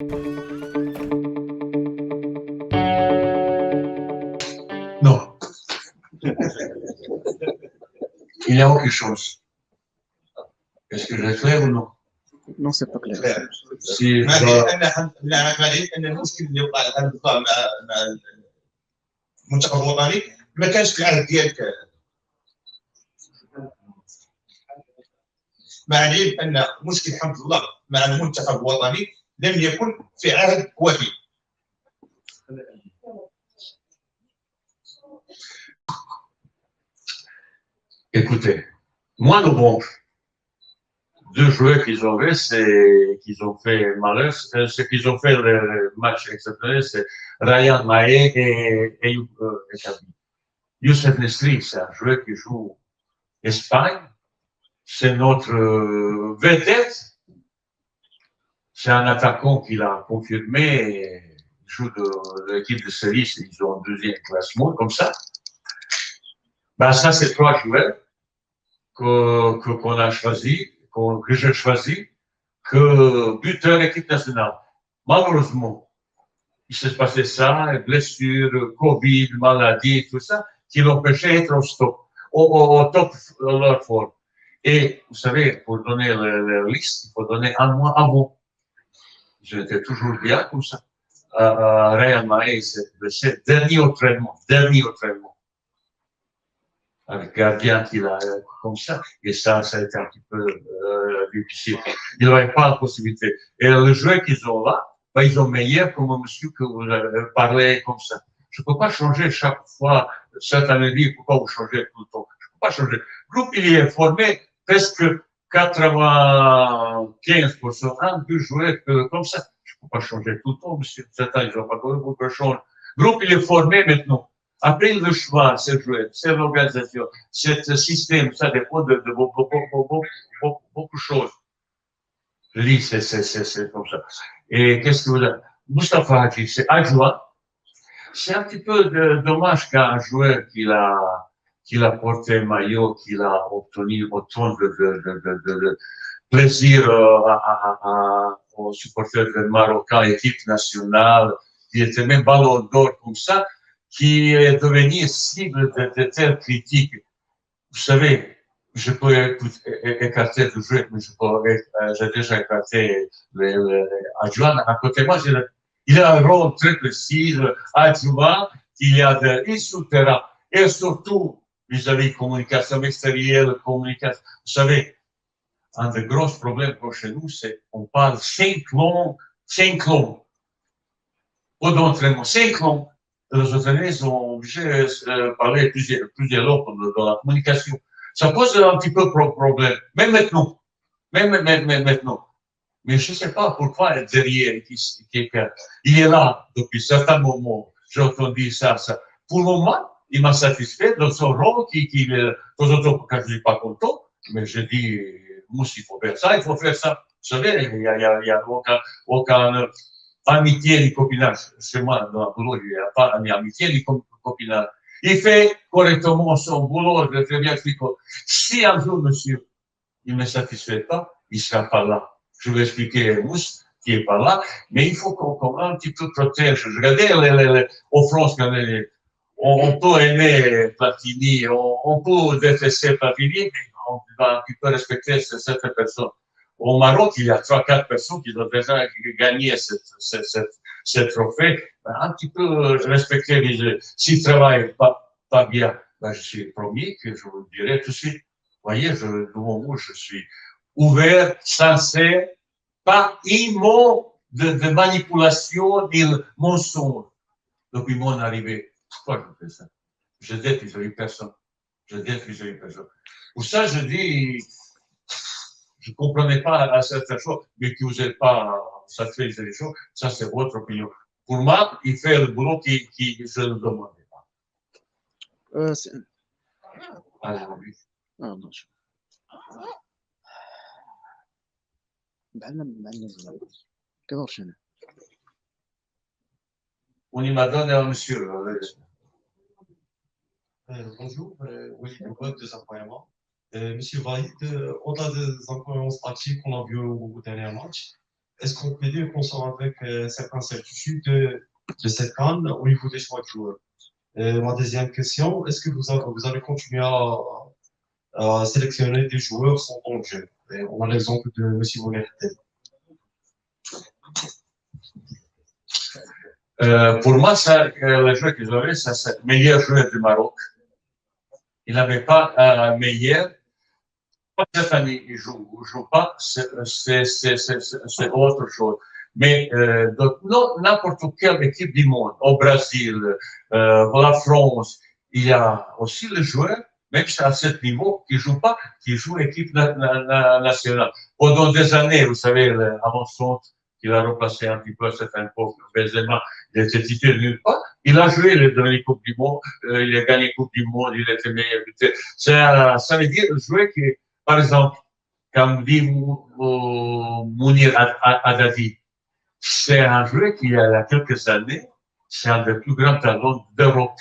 Non. Il n'y a aucune chose. Est-ce que c'est clair ou non? Non, c'est pas clair. Si ما دليل ان المشكل اللي وقع هذا اللقاء مع المنتخب الوطني ما كانش في العهد ديالك. مع العلم ان مشكل حمد الله مع المنتخب الوطني لم يكن في عهد وفي. Écoutez, moi, le bon, deux joueurs qu'ils ont fait, c'est qu'ils ont fait malheur, ce qu'ils ont fait le match exceptionnel, c'est Ryan Maé et Youssef Nesri, c'est un joueur qui joue Espagne, c'est notre vedette, c'est un attaquant qui l'a confirmé, il joue de l'équipe de série, ils ont un deuxième classement, comme ça. Ben, ça, c'est trois joueurs qu'on a choisi, que j'ai choisi, que buteur équipe nationale. Malheureusement, il s'est passé ça, blessure, Covid, maladie, tout ça, qui l'empêchait d'être au top de leur forme. Et vous savez, pour donner la liste, il faut donner un mois avant. J'étais toujours bien comme ça. Ryan Maé s'est blessé, dernier entraînement. Avec gardien qui l'a comme ça. Et ça a été un petit peu difficile. Il n'avait pas la possibilité. Et le joueur qu'ils ont là, ben, ils ont meilleur comme un monsieur que vous avez parlé comme ça. Je ne peux pas changer chaque fois. Cette année, pourquoi vous changez tout le temps? Je ne peux pas changer. Le groupe, il est formé presque 95%, un, deux joueurs comme ça. Je ne peux pas changer tout le temps, monsieur. Cette année, ils n'ont pas beaucoup de changer. Le groupe, il est formé maintenant. Après, le choix, c'est jouer, c'est l'organisation, c'est le système, ça dépend de beaucoup de choses. Je dis, c'est comme ça. Et qu'est-ce que vous avez? Moustapha Hadji, c'est adjoint. C'est un petit peu dommage qu'un joueur qu'il a porté maillot, qu'il a obtenu autant de plaisir aux supporters marocains, équipe nationale, qui était même ballon d'or comme ça, qui est devenu cible de telles critiques. Vous savez, je peux écarter le jeu, mais j'ai déjà écarté l'adjoint. À côté de moi, il a un rôle très précis, adjoint, qu'il y a de sur le terrain, et surtout vis-à-vis de communication extérieure, communication. Vous savez, un des gros problèmes chez nous, c'est qu'on parle 5 langues, pas d'entraînement, 5 langues. Les entraîneurs sont obligés de parler plusieurs langues dans la communication. Ça pose un petit peu de problème, même maintenant. Mais je ne sais pas pourquoi derrière quelqu'un. Il est là depuis un certain moment. J'ai entendu ça. Pour le moment, il m'a satisfait dans son rôle de temps en temps, quand je ne suis pas content, mais je dis, Mousse, il faut faire ça, il faut faire ça. Vous savez, il n'y a aucun amitié ni copinage. Chez moi, dans le boulot, il n'y a pas ni amitié ni copinage. Il fait correctement son boulot, je très bien expliqué. Si un jour, monsieur, il ne me satisfait pas, il ne sera pas là. Je vais expliquer à Mousse qui n'est pas là, mais il faut qu'on un petit peu protège. Regardez en France, on peut aimer Platini, on peut détester Platini, mais on va un petit peu respecter cette personne. Au Maroc, il y a 3-4 personnes qui ont déjà gagné ce trophée. Un petit peu respecter s'ils ne travaillent pas bien, ben, je suis le premier que je vous dirai tout de suite. Vous voyez, devant vous, je suis ouvert, sincère, pas un mot de manipulation ni de mensonge depuis mon arrivée. Pourquoi je fais ça? Je défie personne. Pour ça, je dis, je ne comprenais pas à certaines choses, mais que vous n'êtes pas satisfait des choses, ça c'est votre opinion. Pour moi, il fait le boulot qui je ne demandais pas. Allez, oui. Ah, non. On y m'a donné un monsieur. Bonjour, oui, deux incohérences. Monsieur Vaïd, au-delà des incohérences tactiques qu'on a vues au bout du dernier match, est-ce qu'on peut dire qu'on sort avec certaines certitudes de cette CAN au niveau des choix de joueurs? Ma deuxième question, est-ce que vous allez continuer à sélectionner des joueurs sans temps de jeu? Et on a l'exemple de M. Moulertel. Pour moi, ça, le joueur qu'ils avaient, ça, c'est le meilleur joueur du Maroc. Il n'avait pas un meilleur. Cette année, il joue pas, c'est autre chose. Mais non, n'importe quelle équipe du monde, au Brésil, la France, il y a aussi le joueur, même à ce niveau, qui joue pas, qui joue équipe nationale. Pendant des années, vous savez, avant son, il a remplacé un petit peu cette époque, Benzema, il était titulaire nulle part. Il a joué dans les Coupes du Monde, il a gagné Coupe du Monde, il était meilleur buteur. Ça veut dire jouer qui, par exemple, comme dit Mounir Haddadi, c'est un joueur qui, il y a quelques années, c'est un des plus grands talents d'Europe.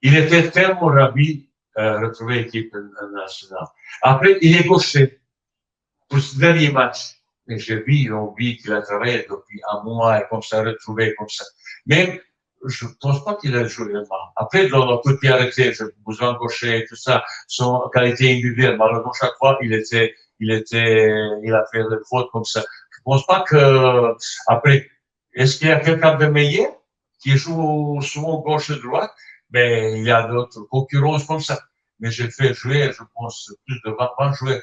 Il était tellement ravi de retrouver l'équipe nationale. Après, il est gaucher pour ce dernier match. Mais j'ai vu, on vit qu'il a travaillé depuis un mois et comme ça, retrouvé comme ça. Mais je ne pense pas qu'il a joué mal. Après, dans le petit arrêté, je besoin gaucher, tout ça, son qualité individuelle, malheureusement, chaque fois, il a fait le faute comme ça. Je ne pense pas que, après, est-ce qu'il y a quelqu'un de meilleur qui joue souvent gauche et droite? Mais il y a d'autres concurrences comme ça. Mais j'ai fait jouer, je pense, plus de 20 joueurs.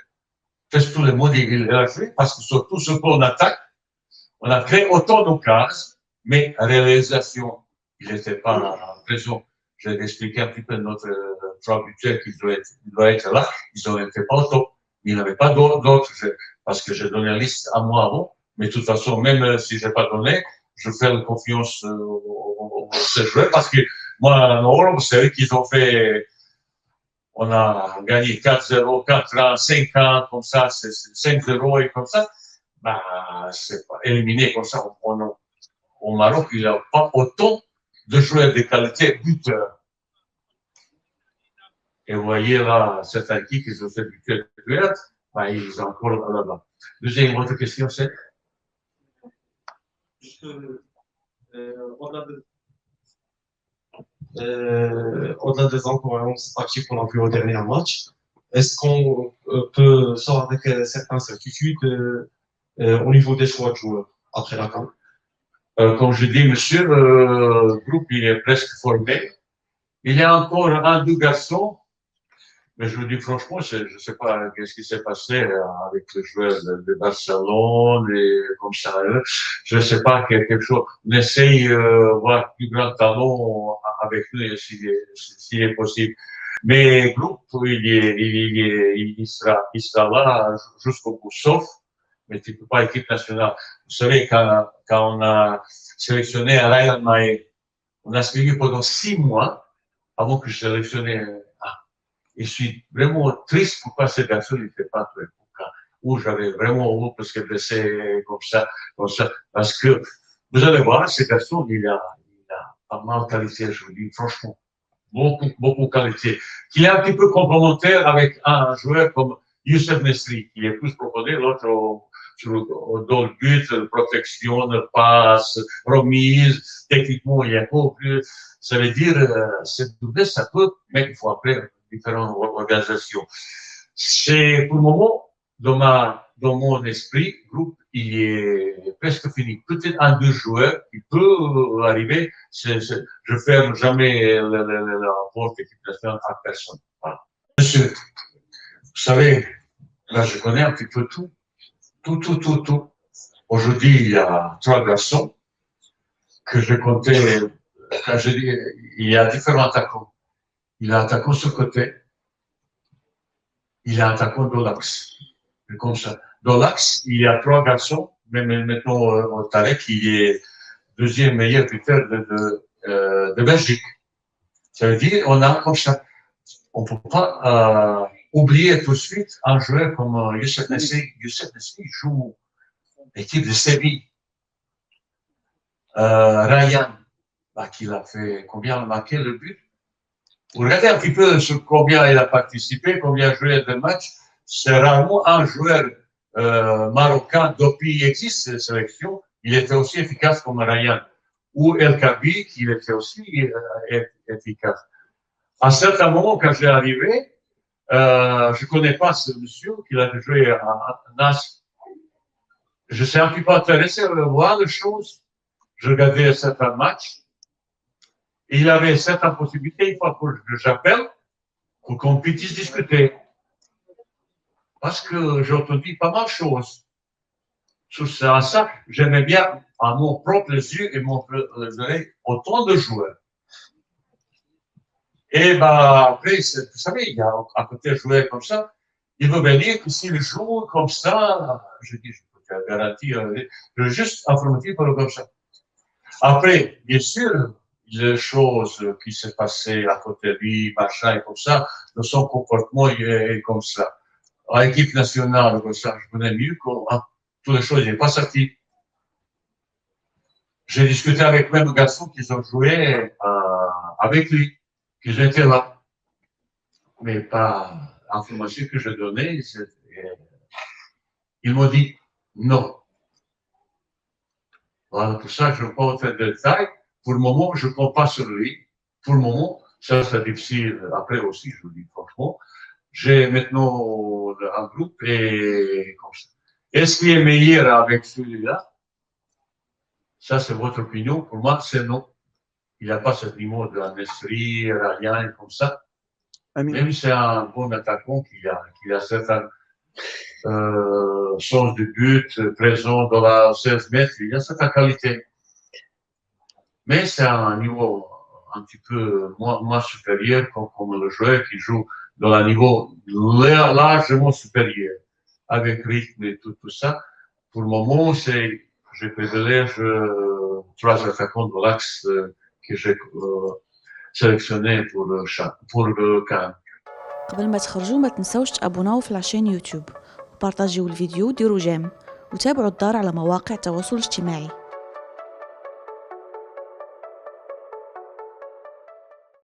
Presque tout le monde, il a joué, parce que surtout ce qu'on attaque, on a fait autant d'occasions, mais réalisation, il n'était pas présent. Je vais expliquer un petit peu notre trois buteurs qui doivent être là. Ils n'ont été pas autant. Il n'y avait pas d'autres, parce que j'ai donné la liste à moi avant. Mais de toute façon, même si je n'ai pas donné, je fais confiance aux joueurs, parce que moi, en Europe, c'est eux qui ont fait. On a gagné 4-0, 4-1, 5-1, comme ça, c'est 5-0 et comme ça. Ben, c'est pas éliminé comme ça. Au Maroc, il n'y a pas autant de joueurs de qualité buteurs. Et vous voyez là, cette équipe qui ont fait buteur, ben, ils sont encore là-bas. Deuxième autre question, c'est? Au-delà des incohérences tactiques qu'on a vu au dernier match, est-ce qu'on peut sortir avec certaines certitudes au niveau des choix de joueurs après la CAN? Comme je dis, monsieur, le groupe il est presque formé. Il y a encore un, deux garçons, mais je vous dis franchement, je ne sais pas qu'est-ce qui s'est passé avec les joueurs de Barcelone et comme ça. Je ne sais pas quelque chose. On essaye de voir plus grand talent avec nous s'il est possible. Mais le groupe, il sera là jusqu'au bout, sauf, mais tu ne peux pas équipe nationale. Vous savez, quand on a sélectionné Ryan Maé, on a suivi pendant 6 mois avant que je sélectionnais je suis vraiment triste pourquoi ce garçon n'était pas très bon. Où j'avais vraiment parce que blessé comme ça. Parce que vous allez voir, ce garçon, il a pas mal de qualité, je vous dis, franchement. Beaucoup de qualité. Qui est un petit peu complémentaire avec un joueur comme Youssef Nesri, qui est plus profondé, l'autre dans le but, protection, passe, remise, techniquement, il y a beaucoup plus. Ça veut dire, c'est doublé, ça peut, mais il faut appeler différentes organisations. C'est, pour le moment, dans mon esprit, le groupe, il est presque fini. Peut-être un, deux joueurs, il peut arriver. Je ferme jamais la porte équipe nationale à personne. Voilà. Monsieur, vous savez, là, je connais un petit peu tout. Tout. Aujourd'hui, il y a 3 garçons que je comptais, quand je dis, il y a différents attaquants. Il y a un attaquant sur le côté. Il y a un attaquant dans l'axe. Comme ça. Dans l'axe, il y a 3 garçons, même mettons Tarek, qui est deuxième meilleur buteur de Belgique. Ça veut dire, on a comme ça. On ne peut pas oublier tout de suite un joueur comme Youssef Nesri. Youssef Nesri joue l'équipe de Séville. Ryan, qui a fait combien il a marqué le but. Vous regardez un petit peu sur combien il a participé, combien il a joué de matchs. C'est rarement un joueur marocain, depuis il existe cette sélection, il était aussi efficace comme Ryan. Ou El Kabi, qui était aussi efficace. À un certain moment, quand j'ai arrivé, je ne connais pas ce monsieur qui a joué à Nas. Je suis un petit peu intéressé à voir les choses. Je regardais certains matchs. Et il avait certaines possibilités, une fois que j'appelle, pour qu'on puisse discuter. Parce que j'ai entendu pas mal de choses. Sur ça, j'aimais bien, à mon propre yeux et mon oreilles, autant de joueurs. Et après, vous savez, il y a à côté de jouer comme ça, il veut venir que s'il joue comme ça, je dis, je peux te garantir, je veux juste informatif comme ça. Après, bien sûr, les choses qui se passaient à côté de lui, machin et comme ça, de son comportement est comme ça. À l'équipe nationale, comme ça, je connais mieux que toutes les choses, il n'est pas sorti. J'ai discuté avec même garçons qui ont joué avec lui, qui étaient là. Mais pas l'information que je donnais, ils m'ont dit non. Voilà, pour ça, je ne vais pas entrer de détails. Pour le moment, je ne compte pas sur lui. Pour le moment, ça c'est difficile. Après aussi, je vous dis franchement, j'ai maintenant un groupe et comme ça. Est-ce qu'il est meilleur avec celui-là? Ça, c'est votre opinion. Pour moi, c'est non. Il n'y a pas ce niveau de l'industrie, rien comme ça. Même si c'est un bon attaquant qui a certaines sens de but, présent dans la 16 mètres, il a certaines qualités. Mais c'est un niveau un petit peu moins supérieur comme le joueur qui joue dans un niveau largement supérieur, avec rythme et tout ça. Pour le moment, je privilège 3 attaquants de l'axe que j'ai sélectionné pour le CAN. قبل ما تخرجوا ما تنسوش تابوناو في العشان يوتيوب وبارطاجيو الفيديو وديروا جيم وتابعوا الدار على مواقع التواصل الاجتماعي.